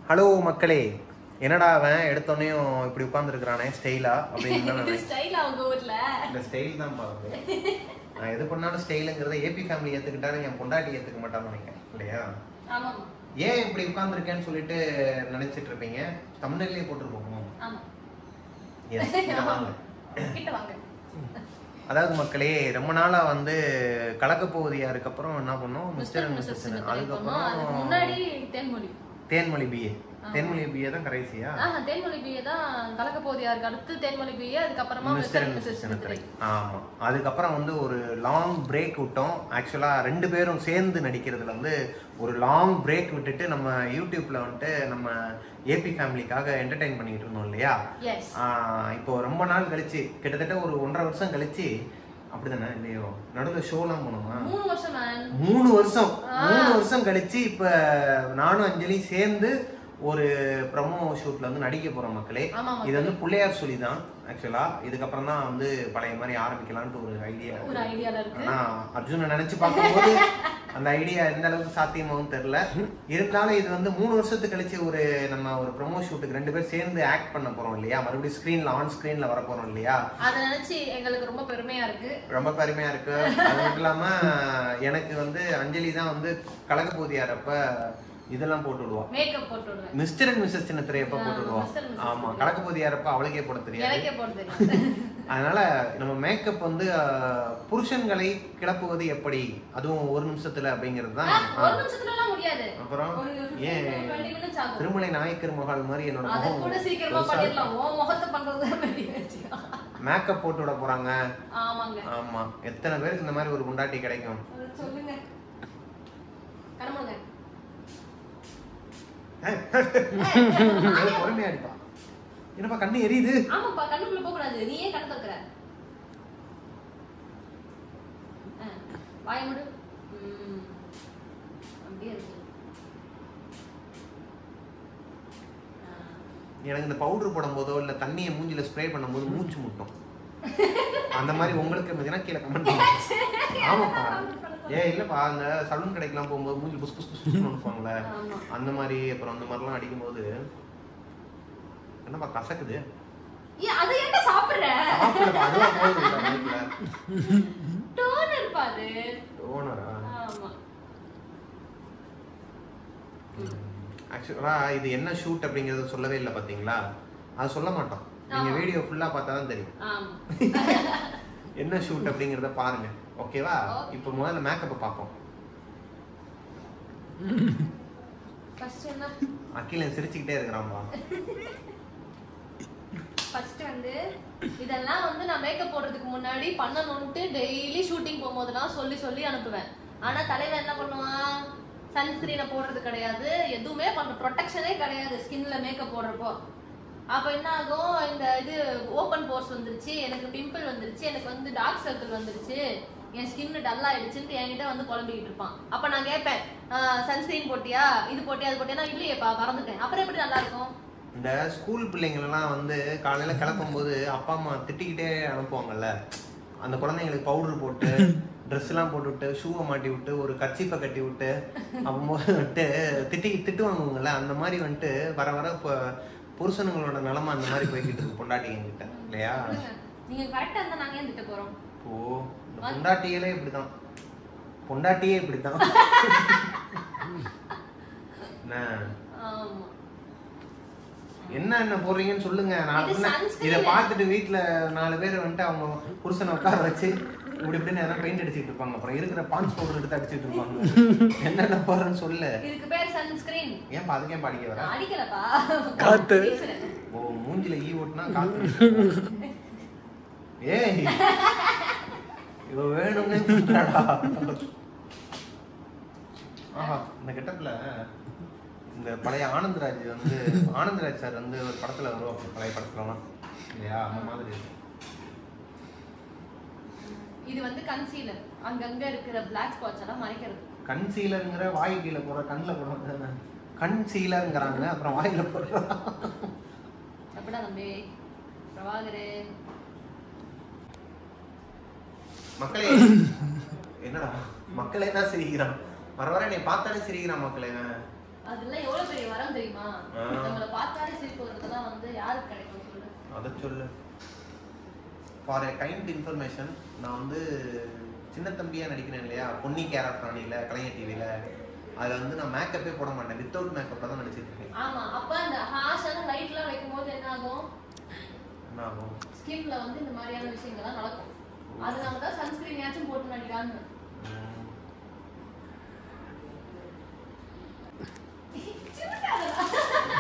Hello மக்களே, என்னடா அவன் எடுத்தோடனையும் இப்படி உட்காந்துருக்கிறானே ஸ்டைலா அப்படின்னு ஸ்டைலா உங்க ஊர்ல இந்த ஸ்டைல் தான் பாருங்க. நான் எது பண்ணாலும் ஸ்டைலுங்கிறத ஏபி ஃபேமிலி ஏத்துக்கிட்டாலும் என் பொண்டாட்டி ஏத்துக்க மாட்டான்னு நினைக்கிறேன் இல்லையா? ஏன் இப்படி உட்காந்துருக்கேன்னு சொல்லிட்டு நினைச்சிட்டு இருப்பீங்க. தமிழ்லயே போட்டுருப்போம். அதாவது மக்களே, ரொம்ப நாளா வந்து கலக்க போகுது யாருக்கு அப்புறம் என்ன பண்ணோம், மிஸ்டர் அண்ட் மிஸ்ஸஸ். அதுக்கப்புறம் முன்னாடி தேன்மொழி பிஏ. தேன்மொழி பிஏ தான் கடைசியா? தேன்மொழி பிஏ தான் கலக்க போகுது யாருக்கு, அடுத்து தேன்மொழி பிஏ, அதுக்கப்புறமா மிஸ்டர் அண்ட் மிஸ்ஸஸ். ஆமா, அதுக்கப்புறம் வந்து ஒரு லாங் பிரேக் விட்டோம். ஆக்சுவலா 2 பேரும் சேர்ந்து நடிக்கிறதுல வந்து ஒரு லாங் பிரேக் விட்டுட்டு நம்ம யூடியூப்ல வந்துட்டு நம்ம ஏபி ஃபேமிலிக்காக என்டர்டெயின் பண்ணிட்டு இருந்தோம் இல்லையா? இப்போ ரொம்ப நாள் கழிச்சு, கிட்டத்தட்ட ஒரு 1.5 வருஷம் கழிச்சு, அப்படிதானே இல்லையோ, நடுவில் ஷோலாம் போனோமா? 3 வருஷம் கழிச்சு இப்ப நானும் அஞ்சலி சேர்ந்து ஒரு ப்ரமோ ஷூட்ல வந்து நடிக்க போறோம் மக்களே. இது வந்து பிள்ளையார் சொல்லி தான் ஆக்சுவலா. இதுக்கப்புறம் தான் வந்து பழைய மாதிரி ஆரம்பிக்கலான்ட்டு ஒரு ஐடியா இருக்கு. ஆனா அர்ஜுனை நினைச்சு பார்க்கும்போது அந்த ஐடியா எந்த அளவுக்கு சாத்தியமாவும் தெரியல. இருந்தாலும் இது வந்து 3 வருஷத்துக்கு கழிச்சு நம்ம ஒரு ப்ரமோ ஷூட்டுக்கு 2 பேர் சேர்ந்து ஆக்ட் பண்ண போறோம் இல்லையா? மறுபடியும் ஸ்கிரீன்ல ஆன் ஸ்கிரீன்ல வர போறோம் இல்லையா? அதை நினைச்சு எங்களுக்கு ரொம்ப பெருமையா இருக்கு. அது மட்டும் இல்லாம எனக்கு வந்து அஞ்சலி தான் வந்து கலக்க போகுது யாரப்ப இதெல்லாம் போட்டு விடுவோம். மேக்கப் போட்டு விடுவேன். மிஸ்டர் அண்ட் மிஸ்ஸஸ் சின்னத்திரை எப்ப போட்டு விடுவோம். ஆமா, கலக்க போகுது யாரப்ப அவளுக்கே போட தெரியாது. அதனால நம்ம மேக்கப் வந்து புருஷன்களை கிளப்புவது எப்படி, அதுவும் 1 நிமிஷத்துல அப்படிங்கிறது தான். அப்புறம் ஏன் திருமலை நாயக்கர் மகள் மாதிரி என்னோட மேக்கப் போட்டு விட போறாங்க. ஆமா, எத்தனை பேருக்கு இந்த மாதிரி ஒரு முண்டாட்டி கிடைக்கும் பொறுமையா அடிப்பா. என்னப்பா கண்ணு எரியுது? ஆமாப்பா, கண்ணுக்குள்ள போக கூடாது. நீ ஏன் கண்ணு திறக்கற? வாய மூடு. அப்படியே இருக்கு. எனக்கு இந்த பவுடர் போடும்போதோ இல்ல தண்ணியை மூஞ்சில ஸ்ப்ரே பண்ணும்போது மூச்சு முட்டும். அந்த மாதிரி உங்களுக்கு இருந்ததுன்னா கீழே கமெண்ட் பண்ணுங்க. ஆமாப்பா, இல்லப்பா, அந்த சலூன் கடைக்கெல்லாம் போகும்போது மூஞ்சி புஸ் புஸ் புஸ் அனுப்புவாங்கல்ல, அந்த மாதிரி. அப்புறம் அந்த மாதிரிலாம் அடிக்கும்போது என்னப்பா கசக்குது? அது என்ன சாப்பிடுற? அதுவா போகுது. டோனர் பாரு. டோனரா? ஆமா. ஆக்சுவலா இது என்ன ஷூட் அப்படிங்கறத சொல்லவே இல்லை பாத்தீங்களா? அது சொல்ல மாட்டோம். நீங்க வீடியோ ஃபுல்லா பார்த்தா தான் தெரியும். ஆமா. என்ன ஷூட் அப்படிங்கறத பாருங்க, ஓகேவா? இப்போ முதல்ல மேக்கப் பாப்போம். ஃபர்ஸ்ட் என்ன? அகிலன் சிரிச்சிட்டே இருக்கறான்பா. ஃபர்ஸ்ட் வந்து இதெல்லாம் வந்து நான் மேக்கப் போடுறதுக்கு முன்னாடி பண்ணணும்னு டெய்லி ஷூட்டிங் போகும்போதெல்லாம் சொல்லி அனுப்புவேன். ஆனா தலைவன் என்ன பண்ணுவான், சன்ஸ்கிரீனை போடுறது கிடையாது, எதுவுமே ப்ரொடெக்ஷனே கிடையாது ஸ்கின்ல மேக்கப் போடுறப்போ. அப்ப என்ன ஆகும், இந்த இது ஓப்பன் போர்ஸ் வந்துருச்சு, எனக்கு பிம்பிள் வந்துருச்சு, எனக்கு வந்து டார்க் சர்க்கிள் வந்துருச்சு, என் ஸ்கின் டல் ஆயிடுச்சுன்னு என்கிட்ட வந்து புலம்பிக்கிட்டு இருப்பான். அப்ப நான் கேட்பேன், சன்ஸ்கிரீன் போட்டியா, இது போட்டியா, அது போட்டியா? இல்லையேப்பா, மறந்துட்டேன். அப்புறம் எப்படி நல்லா இருக்கும்? இந்த ஸ்கூல் பிள்ளைங்களெல்லாம் வந்து காலையில கிளப்பும் போது அப்பா அம்மா திட்டிக்கிட்டே அனுப்புவாங்கல்ல, அந்த குழந்தைங்களுக்கு பவுடர் போட்டு ட்ரெஸ் எல்லாம் போட்டு விட்டு ஷூவை மாட்டி விட்டு ஒரு கர்ச்சீஃபை கட்டி விட்டு அப்போ வந்துட்டு திட்டுவாங்கல்ல, அந்த மாதிரி வந்துட்டு வர இப்போ புருஷனுங்களோட நிலைமை அந்த மாதிரி போய்கிட்டு இருக்கு பொண்டாட்டிங்க கிட்ட இல்லையா? நீங்க கரெக்டா இருந்தா நாங்க ஏன் திட்ட போறோம்? ஓ, பொண்டாட்டியே இப்படிதான். என்ன போடுறீங்கன்னு சொல்லுங்க. இதை பார்த்துட்டு வீட்டுல 4 பேர் வந்துட்டு அவங்க புருஷனை உட்கார வச்சு இப்படி இப்படி நேரம் பெயிண்ட் அடிச்சிட்டு இருப்பாங்க. அப்புறம் இருக்கிற பான்ஸ் பவுடர் எடுத்து அடிச்சிட்டு இருப்பாங்க. என்னென்ன போறேன்னு சொல்லு. இதுக்கு பேர் சன்ஸ்கிரீன். ஏன் அதுக்கே படிக்க வர? அடிக்கலப்பா, காத்து. ஓ, மூஞ்சில ஈ ஓட்டுனா காத்து. ஏய், இவ வேணும்னே பண்றாடா. ஆஹா, இந்த கெட்டப்ல இந்த பழைய ஆனந்தராஜ் சார் வந்து ஒரு படத்துல வருவாங்க, பழைய படத்துலலாம் இல்லையா? அந்த மாதிரி. இது வந்து கன்சீலர், அங்கங்க இருக்கிற பிளாக் ஸ்பாட்ஸ் எல்லாம் மறைக்கிறது. கன்சீலர்ங்கற வாய் கீழ போற, கண்ணுல போற கன்சீலர்ங்கறாங்க, அப்புறம் வாயில போற. அப்படியே தம்பி பிரபாகரே. மக்களே, என்னடா மக்களே தான் சிரிக்கிறான். வர வர என்னை பார்த்தாலே சிரிக்கிறான் மக்களே. அதெல்லாம் எவ்வளவு பெரிய வரம் தெரியுமா? நம்மள பார்த்தாலே சிரிப்பு வரதெல்லாம் வந்து யாருக்கு கிடைக்கும் சொல்லு? அத சொல்லு. ஃபார் a kind information, நான் வந்து சின்ன தம்பியா நடிக்கிறேன் இல்லையா பொன்னி கேரக்டரானில கலைஞர் டிவில, அதுல வந்து நான் மேக்கப்பே போட மாட்டேன், வித்தவுட் மேக்கப்ல தான் நடிச்சிட்டு இருக்கேன். ஆமா, அப்ப அந்த ஹார்ஷான லைட்லாம் வைக்கும்போது என்ன ஆகும்? ஸ்கின்ல வந்து இந்த மாதிரியான விஷயங்கள்லாம் நடக்கும். அதனால தான் சன்ஸ்கிரீன் யாச்சும் போட்டு நடிக்கான்னு.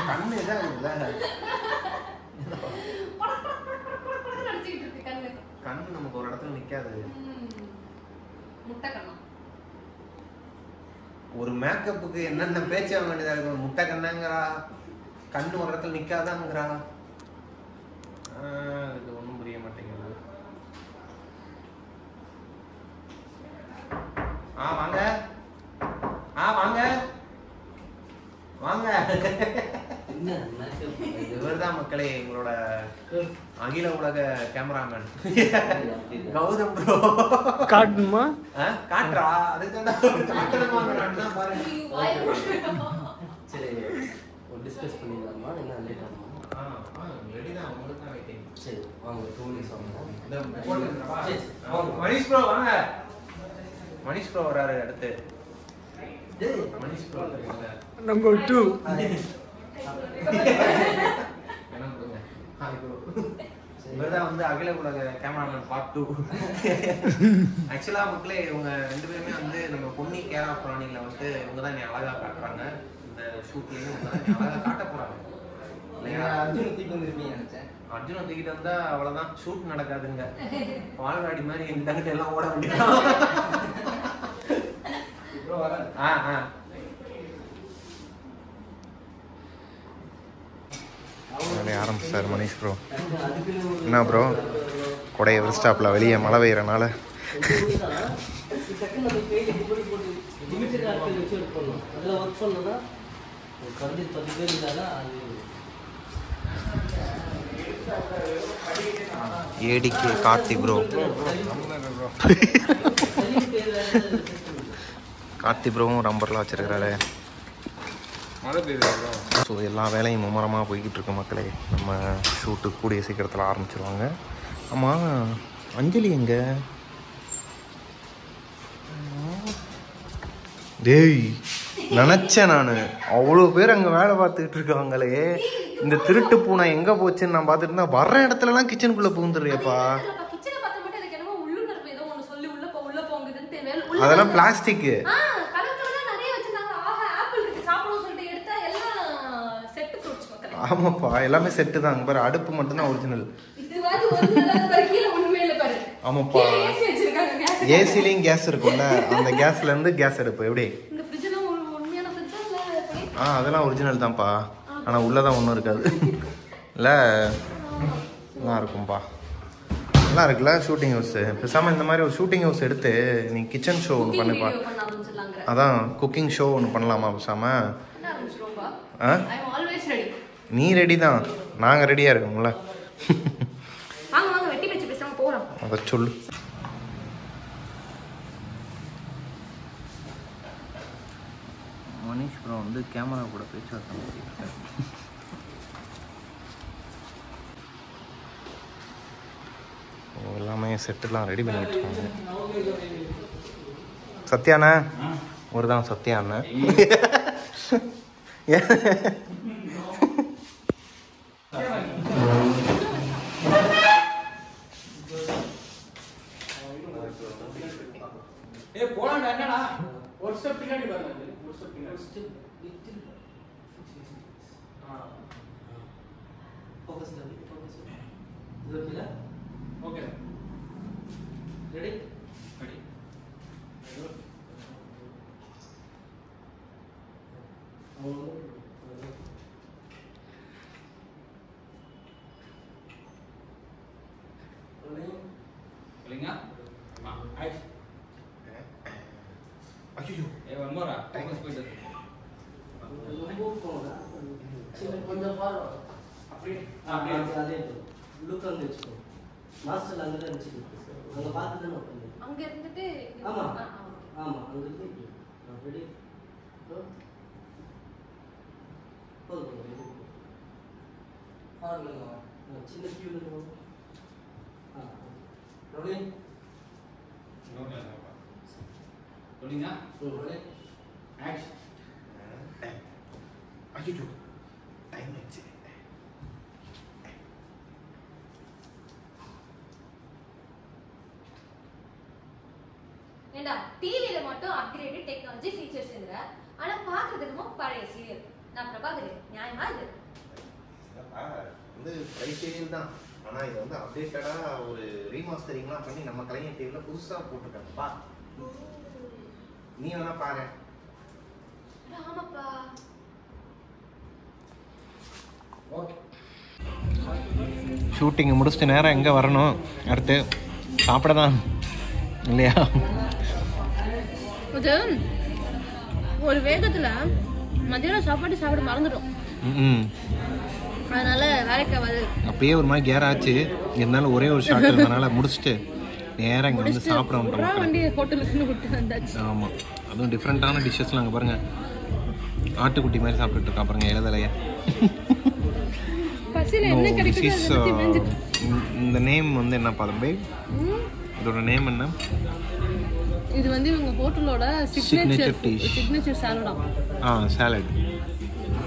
கண்ணு தான் இல்ல, நடிச்சிட்டு இருக்கு கண்ணு. கண்ணு நமக்கு ஒரு இடத்துல நிக்காது. முட்டை கண்ணா. ஒரு மேக்கப்புக்கு என்னென்ன பேச்ச வேண்டியதா இருக்கு. முட்டை கண்ணாங்கறா, கண்ணு ஒரு இடத்துல நிக்காதாங்கறா. இது ஒண்ணும் புரிய மாட்டேங்குது. வாங்க வாங்க வாங்க. இவர்தான் மக்களே எங்களோட அகில உலக கேமராமேன் கௌதம் ப்ரோ. காட்டுமா? காட்டுறா, அதுக்கு தான் பாருங்க. சரி, ஒரு டிஸ்கஸ் பண்ணிடலாமா? என்ன லேட் ஆகுமா? ரெடி தான், உங்களுக்கு தான் வெயிட்டிங். சரி வாங்க, 2 மினிட்ஸ் ஆகும். மணிஷ் ப்ரோ வாங்க. மணிஷ் ப்ரோ வராரு அடுத்து. Manish bro number 2. என்ன கொடுங்க. இவர்தான் வந்து அகில உலக கேமராமேன் பார்ட் 2. ஆக்சுவலா மக்களே இவங்க ரெண்டு பேருமே வந்து நம்ம பொன்னி கேர் ஆஃப் ராணில வந்து இவங்க தான் என்னை அழகா காட்டுறாங்க. இந்த ஷூட்லயும் இவங்க தான் என்னை அழகா காட்ட போறாங்க. அர்ஜுன் தூக்கிட்டு வந்துருப்பீங்க நினைச்சேன். அர்ஜுனை தூக்கிட்டு வந்தா அவ்வளவுதான், ஷூட் நடக்காதுங்க. பால்வாடி மாதிரி எங்க தங்கிட்ட எல்லாம் ஓட வேண்டியதான். ஆரம்பிச்சார் மணிஷ் ப்ரோ. என்ன ப்ரோ, கொடை எவர் ஸ்டாப்ல வெளியே மழை பெய்யறனால ஏடிகே கார்த்தி ப்ரோ. கார்த்தி ப்ரோவும் ரம்பர்லாம் வச்சிருக்கிறாரு. ஸோ எல்லா வேலையும் மும்மரமாக போய்கிட்டு இருக்கு மக்களே. நம்ம ஷூட்டு கூடிய சீக்கிரத்தில் ஆரம்பிச்சிருவாங்க. ஆமாம், அஞ்சலி எங்க? டேய், நினச்சேன் நான் அவ்வளோ பேர் அங்கே வேலை பார்த்துக்கிட்டு இருக்காங்களே, இந்த திருட்டு பூனை எங்கே போச்சுன்னு நான் பார்த்துட்டு இருந்தா வர்ற இடத்துலலாம் கிச்சனுக்குள்ளே பூந்துடுறியப்பா. அதெல்லாம் பிளாஸ்டிக்கு. ஆமாப்பா, எல்லாமே செட்டு தான். பாரு, அடுப்பு மட்டும்தான் ஒரிஜினல். ஆமாப்பா, ஏசிலையும் கேஸ் இருக்கும்ல, அந்த கேஸ்ல இருந்து கேஸ் அடுப்பு எப்படி? அதெல்லாம் ஒரிஜினல் தான்ப்பா. ஆனா உள்ளதான் ஒன்றும் இருக்காது. இல்ல நல்லா இருக்கும்பா, நல்லா இருக்குல்ல ஷூட்டிங் ஹவுஸ். பேசாம இந்த மாதிரி ஒரு ஷூட்டிங் ஹவுஸ் எடுத்து நீ கிச்சன் ஷோ ஒன்று பண்ணுப்பா. அதான் குக்கிங் ஷோ ஒன்று பண்ணலாமா பேசாம? நீ ரெடி தான், நாங்கள் ரெடியாக இருக்கோம்ல. அதை சொல்லு. மணிஷ் ப்ரோ வந்து கேமரா கூட பேச்சுவார்த்தை பண்ணிட்டு எல்லாமே செட்டுலாம் ரெடி பண்ணிட்டு இருக்காங்க. சத்யாண்ணா ஒரு தான் சத்யாண்ணா. சின்ன கியூல ரோலிங் ரோலிங்கா ரோலிங் ஆக்ஷன் ஐயோ டைம் ஆயிடுச்சு. ஏண்டா டிவில மட்டும் அப்கிரேடட் டெக்னாலஜி ஃபீச்சர்ஸ் இருக்குற, ஆனா பாக்குறதுக்கு பழைய சீரியல். நான் பிரபாகரன், நியாயமா இது? வந்து பழைய சீரியல் தான், ஆனா இது வந்து அப்டேட்டடா ஒரு ரீமாஸ்டரிங்லாம் பண்ணி நம்ம கலைஞர் டிவில புதுசா போட்டுருக்காங்கப்பா. நீ வேணா பாரு. ஆமாப்பா. ஓகே. ஷூட்டிங் முடிச்சிட்டு நேரம் எங்கே வரணும்? அடுத்து சாப்பிட தான் இல்லையா? இது ஒரு வேகத்துல மதியானம் சாப்பாடு சாப்பிட மறந்துடும். அதனால வேலைக்கு ஆகாது. அப்பயே ஒரு மாதிரி கேர் ஆச்சு, இருந்தாலும் ஒரே ஒரு ஷாட் இருந்தனால முடிச்சுட்டு நேரம் இங்கே வந்து சாப்பிட வந்துட்டோம். வண்டி ஹோட்டலுக்குன்னு விட்டு வந்தாச்சு. ஆமாம், அதுவும் டிஃப்ரெண்ட்டான டிஷ்ஷஸ்லாம் அங்கே பாருங்கள். ஆட்டுக்குட்டி மாதிரி சாப்பிட்டுட்டு இருக்கா பாருங்க இலதலைய. இந்த நேம் வந்து என்ன பாதம்பே? இதோட நேம் என்ன? இது வந்து இவங்க ஹோட்டலோட சிக்னேச்சர் டிஷ், சிக்னேச்சர் சாலடா. சாலட்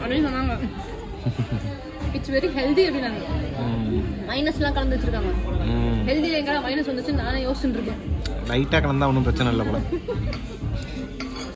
அப்படின்னு சொன்னாங்க. இட்ஸ் வெரி ஹெல்தி அப்படினாங்க. மைனஸ்லாம் கலந்து வச்சிருக்காங்க. ஹெல்தியில் எங்கடா மைனஸ் வந்துச்சு நானே யோசிச்சுட்டு இருக்கேன். லைட்டாக கலந்தா ஒன்றும் பிரச்சனை இல்லை போல.